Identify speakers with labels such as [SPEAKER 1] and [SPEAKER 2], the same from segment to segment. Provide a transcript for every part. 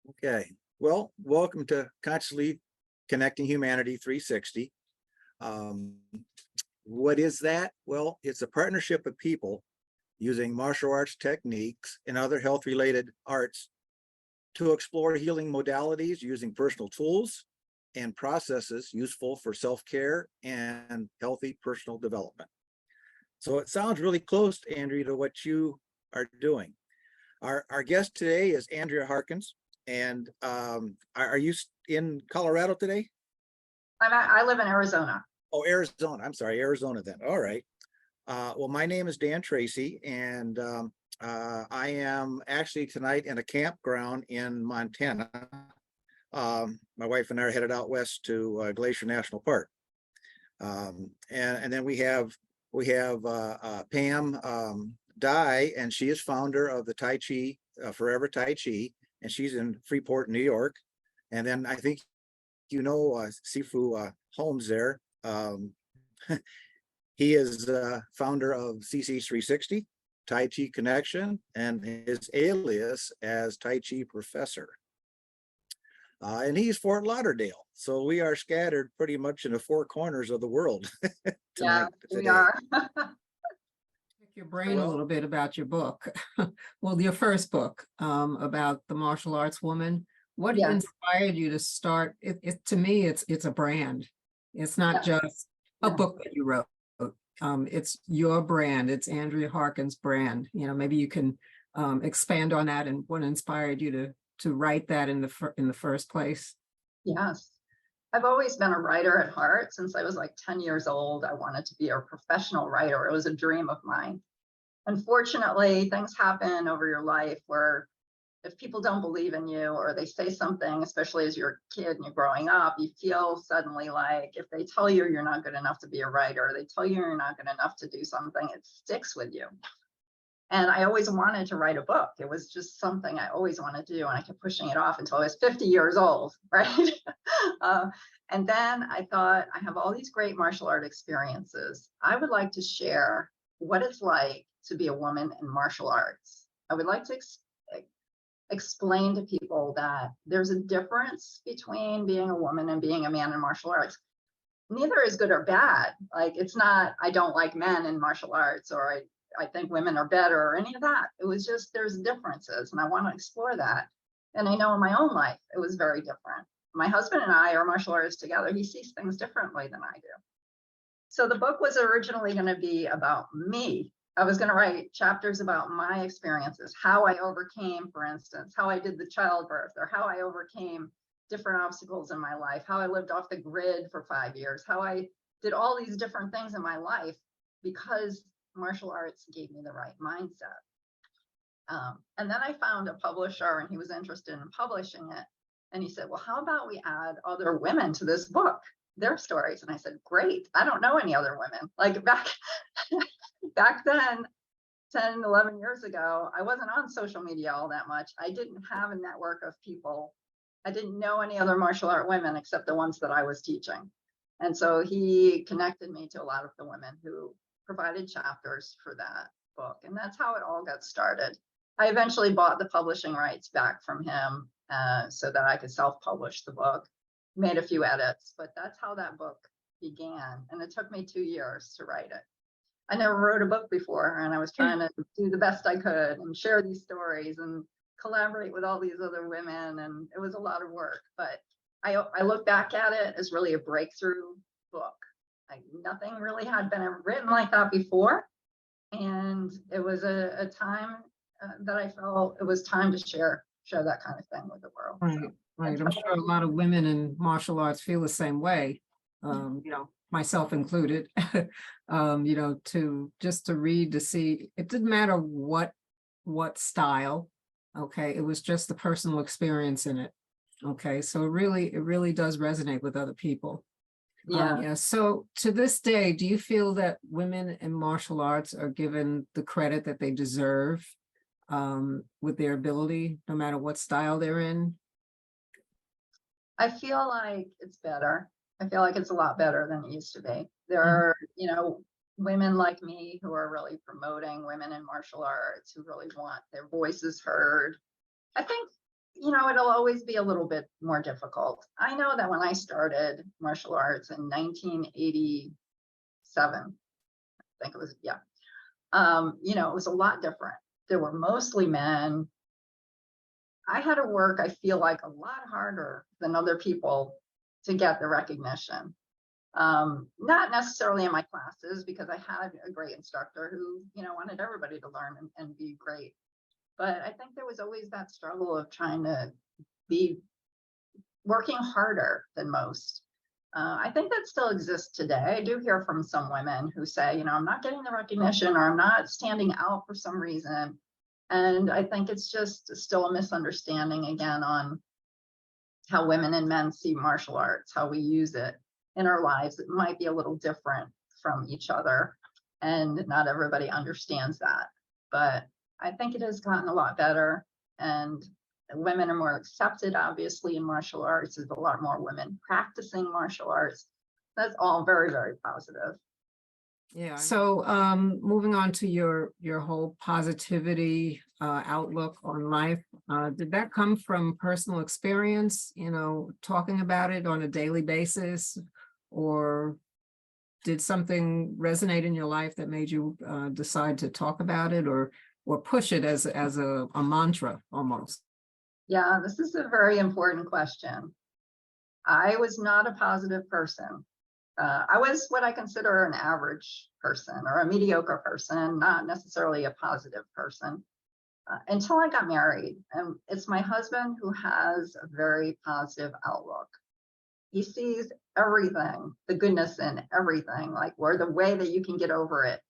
[SPEAKER 1] Okay, well, welcome to Consciously Connecting Humanity 360. Um, what is that? Well, it's a partnership of people using martial arts techniques and other health-related arts to explore healing modalities using personal tools and processes useful for self-care and healthy personal development. So it sounds really close, Andrea, to what you are doing. Our guest today is Andrea Harkins. And are you in Colorado today?
[SPEAKER 2] I live in Arizona.
[SPEAKER 1] Oh, Arizona. I'm sorry, Arizona then. All right. Well, my name is Dan Tracy, and I am actually tonight in a campground in Montana. My wife and I are headed out west to Glacier National Park. And then we have Pam Dye, and she is founder of the Tai Chi, Forever Tai Chi, and she's in Freeport, New York. And then I think Sifu Holmes there. He is founder of CC 360, Tai Chi Connection, and his alias as Tai Chi Professor. And he's Fort Lauderdale. So we are scattered pretty much in the four corners of the world tonight.
[SPEAKER 2] Yeah, we are.
[SPEAKER 3] Pick your brain a little bit about your book. Well, your first book about the martial arts woman. What inspired you to start? To me, it's a brand. It's not just a book that you wrote. It's your brand. It's Andrea Harkins' brand. Maybe you can expand on that and what inspired you to write that in the first place.
[SPEAKER 2] Yes. I've always been a writer at heart. Since I was like 10 years old, I wanted to be a professional writer. It was a dream of mine. Unfortunately, things happen over your life where if people don't believe in you or they say something, especially as you're a kid and you're growing up, you feel suddenly like if they tell you you're not good enough to be a writer, they tell you you're not good enough to do something, it sticks with you. And I always wanted to write a book. It was just something I always wanted to do. And I kept pushing it off until I was 50 years old, right? And then I thought, I have all these great martial art experiences. I would like to share what it's like to be a woman in martial arts. I would like to explain to people that there's a difference between being a woman and being a man in martial arts. Neither is good or bad. Like, it's not, I don't like men in martial arts, or I think women are better, or any of that. It was just, there's differences, and I want to explore that. And I know in my own life, it was very different. My husband and I are martial artists together. He sees things differently than I do. So the book was originally going to be about me. I was going to write chapters about my experiences, how I overcame, for instance, how I did the childbirth, or how I overcame different obstacles in my life, how I lived off the grid for 5 years, how I did all these different things in my life because martial arts gave me the right mindset. And then I found a publisher, and he was interested in publishing it. And he said, well, how about we add other women to this book, their stories? And I said, great. I don't know any other women. Like back then, 10, 11 years ago, I wasn't on social media all that much. I didn't have a network of people. I didn't know any other martial art women except the ones that I was teaching. And so he connected me to a lot of the women who provided chapters for that book. And that's how it all got started. I eventually bought the publishing rights back from him so that I could self-publish the book, made a few edits, but that's how that book began. And it took me 2 years to write it. I never wrote a book before, and I was trying to do the best I could and share these stories and collaborate with all these other women. And it was a lot of work, but I look back at it as really a breakthrough book. Nothing really had been written like that before. And it was a time that I felt it was time to share that kind of thing with the world.
[SPEAKER 3] Right,
[SPEAKER 2] so,
[SPEAKER 3] right. I'm sure a lot of women in martial arts feel the same way, myself included, to read, to see, it didn't matter what style, okay, it was just the personal experience in it. Okay, so it really does resonate with other people.
[SPEAKER 2] yeah.
[SPEAKER 3] So to this day, do you feel that women in martial arts are given the credit that they deserve with their ability, no matter what style they're in?
[SPEAKER 2] I feel like it's better. I feel like it's a lot better than it used to be. There are, women like me who are really promoting women in martial arts, who really want their voices heard. I think it'll always be a little bit more difficult. I know that when I started martial arts in 1987, I think it was, yeah, it was a lot different. There were mostly men. I had to work, I feel like, a lot harder than other people to get the recognition. Not necessarily in my classes, because I had a great instructor who, wanted everybody to learn and be great. But I think there was always that struggle of trying to be working harder than most. I think that still exists today. I do hear from some women who say, I'm not getting the recognition, or I'm not standing out for some reason. And I think it's just still a misunderstanding again on how women and men see martial arts, how we use it in our lives. It might be a little different from each other, and not everybody understands that. But I think it has gotten a lot better, and women are more accepted, obviously, in martial arts. There's a lot more women practicing martial arts. That's all very, very positive.
[SPEAKER 3] Yeah. So moving on to your whole positivity outlook on life, did that come from personal experience, talking about it on a daily basis, or did something resonate in your life that made you decide to talk about it, or push it as a mantra almost?
[SPEAKER 2] Yeah, this is a very important question. I was not a positive person. I was what I consider an average person, or a mediocre person, not necessarily a positive person, until I got married. And it's my husband who has a very positive outlook. He sees everything, the goodness in everything, like where the way that you can get over it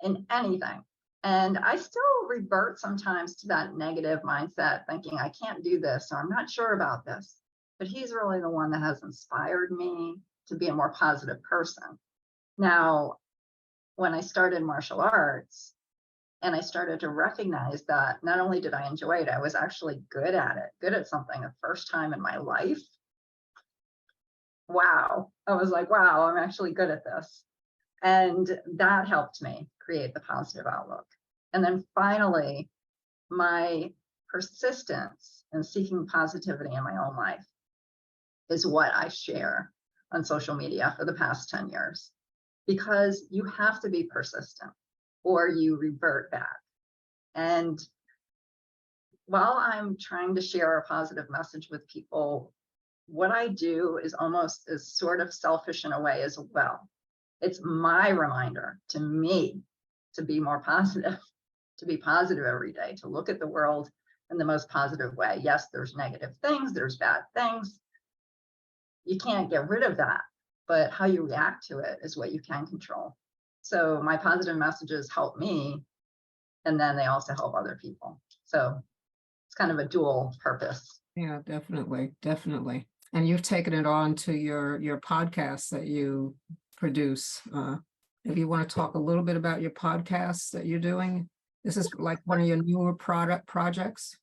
[SPEAKER 2] in anything. And I still revert sometimes to that negative mindset, thinking I can't do this, or I'm not sure about this. But he's really the one that has inspired me to be a more positive person. Now, when I started martial arts and I started to recognize that not only did I enjoy it, I was actually good at it, good at something the first time in my life. Wow. I was like, wow, I'm actually good at this. And that helped me create the positive outlook. And then finally, my persistence in seeking positivity in my own life is what I share on social media for the past 10 years, because you have to be persistent or you revert back. And while I'm trying to share a positive message with people, what I do is almost is sort of selfish in a way as well. It's my reminder to me to be more positive, to be positive every day, to look at the world in the most positive way. Yes, there's negative things, there's bad things. You can't get rid of that, but how you react to it is what you can control. So my positive messages help me, and then they also help other people. So it's kind of a dual purpose.
[SPEAKER 3] Yeah, definitely. And you've taken it on to your podcast that you produce. If you want to talk a little bit about your podcast that you're doing, this is like one of your newer projects.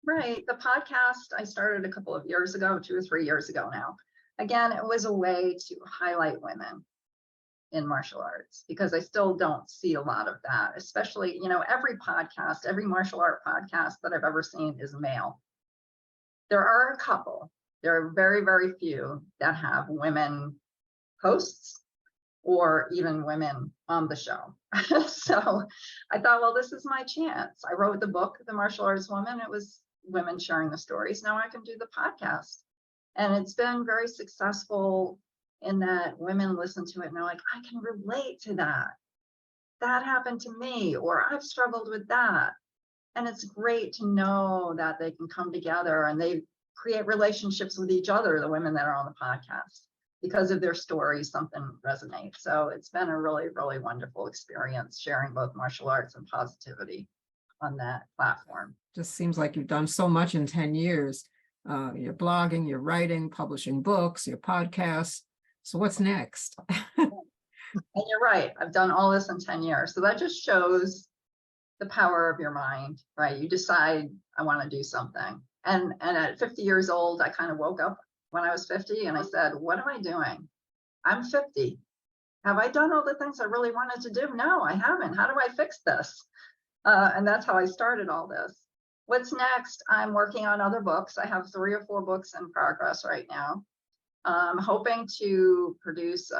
[SPEAKER 2] Right. The podcast I started a couple of years ago, 2 or 3 years ago now. Again, it was a way to highlight women in martial arts, because I still don't see a lot of that, especially, every podcast, every martial art podcast that I've ever seen is male. There are a couple, there are very, very few that have women hosts or even women on the show. So I thought, well, this is my chance. I wrote the book, The Martial Arts Woman. It was women sharing the stories. Now I can do the podcast. And it's been very successful in that women listen to it and they're like, I can relate to that. That happened to me, or I've struggled with that. And it's great to know that they can come together and they create relationships with each other, the women that are on the podcast. Because of their stories, something resonates. So it's been a really, really wonderful experience sharing both martial arts and positivity on that platform.
[SPEAKER 3] Just seems like you've done so much in 10 years. You're blogging, you're writing, publishing books, your podcasts. So what's next?
[SPEAKER 2] And you're right. I've done all this in 10 years. So that just shows the power of your mind, right? You decide, I want to do something. And at 50 years old, I kind of woke up when I was 50 and I said, what am I doing? I'm 50. Have I done all the things I really wanted to do? No, I haven't. How do I fix this? And that's how I started all this. What's next? I'm working on other books. I have 3 or 4 books in progress right now. I'm hoping to produce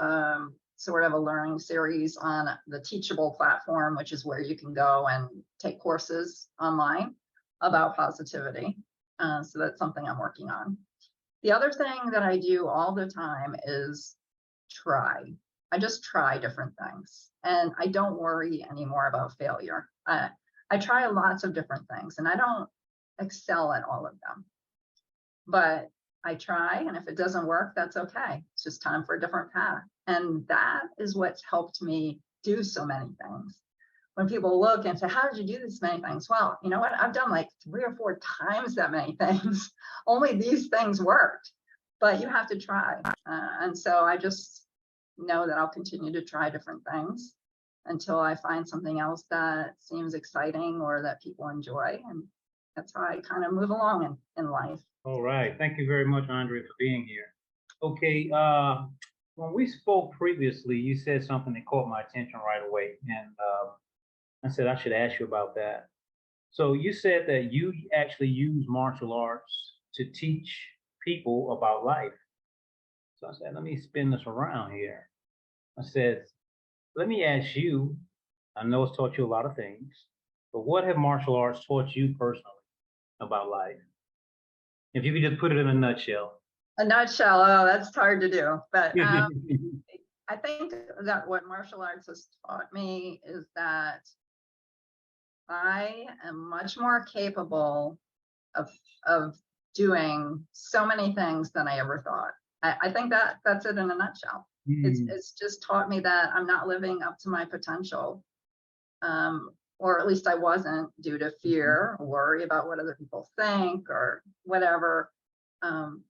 [SPEAKER 2] sort of a learning series on the Teachable platform, which is where you can go and take courses online about positivity. So that's something I'm working on. The other thing that I do all the time is try. I just try different things, and I don't worry anymore about failure. I try lots of different things, and I don't excel at all of them, but I try, and if it doesn't work, that's okay. It's just time for a different path. And that is what's helped me do so many things. When people look and say, how did you do this many things? Well, you know what? I've done like 3 or 4 times that many things. Only these things worked, but you have to try. And so I just know that I'll continue to try different things until I find something else that seems exciting or that people enjoy. And that's how I kind of move along in life.
[SPEAKER 4] All right. Thank you very much, Andrea, for being here. Okay. When we spoke previously, you said something that caught my attention right away. And I said I should ask you about that. So you said that you actually use martial arts to teach people about life. So I said, let me spin this around here. I said, let me ask you, I know it's taught you a lot of things, but what have martial arts taught you personally about life? If you could just put it in a nutshell.
[SPEAKER 2] A nutshell, oh, that's hard to do. But I think that what martial arts has taught me is that I am much more capable of doing so many things than I ever thought. I think that's it in a nutshell. It's just taught me that I'm not living up to my potential, or at least I wasn't, due to fear or worry about what other people think or whatever.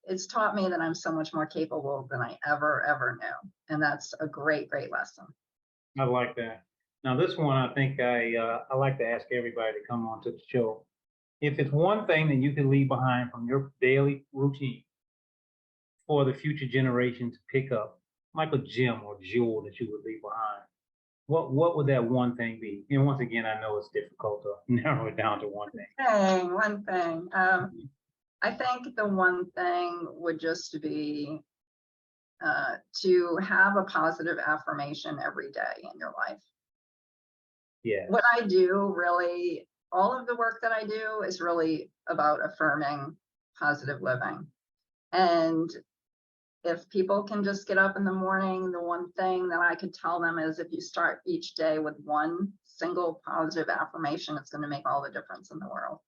[SPEAKER 2] It's taught me that I'm so much more capable than I ever knew, and that's a great lesson.
[SPEAKER 4] I like that. Now, this one, I think I like to ask everybody to come on to the show. If it's one thing that you can leave behind from your daily routine for the future generation to pick up, like a gem or jewel that you would leave behind, what would that one thing be? And once again, I know it's difficult to narrow it down to one thing.
[SPEAKER 2] One thing. I think the one thing would just be to have a positive affirmation every day in your life.
[SPEAKER 4] Yeah.
[SPEAKER 2] What I do, really, all of the work that I do is really about affirming positive living. And if people can just get up in the morning, the one thing that I could tell them is if you start each day with one single positive affirmation, it's going to make all the difference in the world.